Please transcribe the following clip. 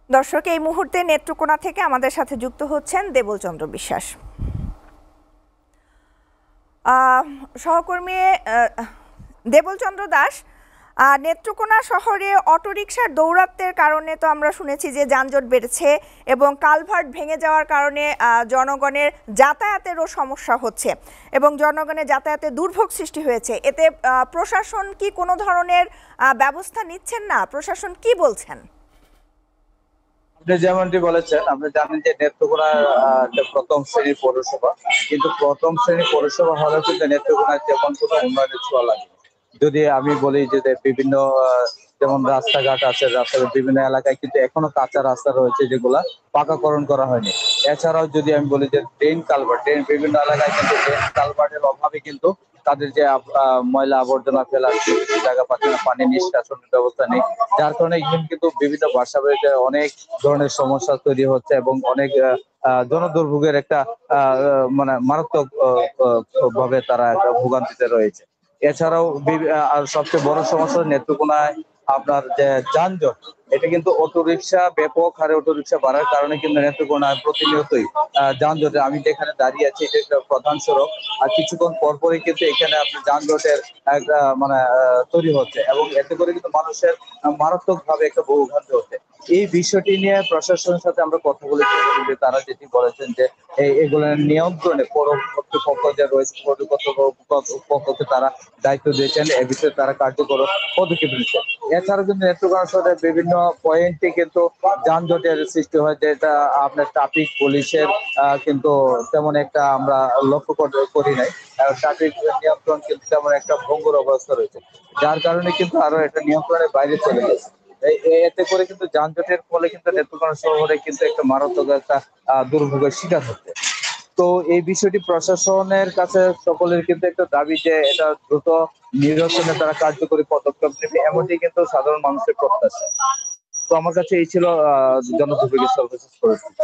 দর্শক, এই মুহূর্তে নেত্রকোনা থেকে আমাদের সাথে যুক্ত হচ্ছেন দেবল চন্দ্র বিশ্বাস। সহকর্মী দেবল চন্দ্র দাস, নেত্রকোনা শহরে অটোরিকশার দৌরাত্ম্যের কারণে তো আমরা শুনেছি যে যানজট বেড়েছে এবং কালভার্ট ভেঙে যাওয়ার কারণে জনগণের যাতায়াতেরও সমস্যা হচ্ছে এবং জনগণের যাতায়াতে দুর্ভোগ সৃষ্টি হয়েছে। এতে প্রশাসন কি কোনো ধরনের ব্যবস্থা নিচ্ছেন না? প্রশাসন কি বলছেন? আপনি যেমনটি বলেছেন, আপনি জানেন যে নেত্রকোনা প্রথম শ্রেণীর পৌরসভা, কিন্তু প্রথম শ্রেণীর পৌরসভা হলেও কিন্তু নেত্রকোনার তেমন কোনো উন্নয়নের ছোঁয়া লাগে। যদি আমি বলি যে বিভিন্ন যেমন রাস্তাঘাট আছে, রাস্তাঘাট বিভিন্ন এলাকায় কিন্তু এখনো কাঁচা রাস্তা রয়েছে যেগুলা পাকাকরণ করা হয়নি। এছাড়াও যদি আমি বলি যে ড্রেন কালভার্ট, বিভিন্ন এলাকায় কিন্তু ড্রেন কালভার্টের অভাবে কিন্তু তাদের যে ময়লা আবর্জনা ফেলার জায়গা পাচ্ছে না, পানি নিষ্কাশনের ব্যবস্থা নেই, যার কারণে কিন্তু বিভিন্ন বাসা বাড়িতে অনেক ধরনের সমস্যা তৈরি হচ্ছে এবং অনেক জনদুর্ভোগের একটা মানে মারাত্মক ভাবে তারা একটা ভোগান্তিতে রয়েছে। এছাড়াও আর সবচেয়ে বড় সমস্যা নেত্রকোনায় আপনার যে যানজট, এটা কিন্তু অটোরিকশা ব্যাপক হারে অটোরিকশা বাড়ার কারণে কিন্তু নেত্রকোনায় প্রতিনিয়তই যানজটে, আমি যেখানে দাঁড়িয়ে আছি এটা একটা প্রধান সড়ক, আর কিছুক্ষণ পরপরই কিন্তু এখানে আপনি যানজটের একটা মানে তৈরি হচ্ছে এবং এতে করে কিন্তু মানুষের মারাত্মক ভাবে একটা ভোগান্তি হচ্ছে। এই বিষয়টি নিয়ে প্রশাসনের সাথে আমরা কথা বলেছি, যে তারা যেটি বলেছেন যে এগুলো নিয়ন্ত্রণে পৌর কর্তৃপক্ষ যে রয়েছে, পৌর কর্তৃপক্ষকে তারা দায়িত্ব দিয়েছেন, এ বিষয়ে তারা কার্যকর পদক্ষেপ নিচ্ছে। এছাড়াও কিন্তু নেত্রকোনা শহরের বিভিন্ন পয়েন্টে কিন্তু যানজটের সৃষ্টি হয়, যেটা আপনার ট্রাফিক পুলিশের কিন্তু তেমন একটা আমরা লক্ষ্য করি নাই। ট্রাফিক নিয়ন্ত্রণ কিন্তু তেমন একটা ভঙ্গুর অবস্থা রয়েছে, যার কারণে কিন্তু আরো এটা নিয়ন্ত্রণের বাইরে চলে গেছে। এতে করে কিন্তু যানজটের ফলে কিন্তু নেত্রকোনা শহরে কিন্তু একটা মারাত্মক একটা দুর্ভোগের শিকার হচ্ছে। তো এই বিষয়টি প্রশাসনের কাছে সকলের কিন্তু একটা দাবি যে এটা দ্রুত নিরসনে তারা কার্যকরী পদক্ষেপ নেবে, এমনটি কিন্তু সাধারণ মানুষের প্রত্যাশা। তো আমার কাছে এই ছিল জনদুর্ভোগের সর্বশেষ পরিস্থিতি।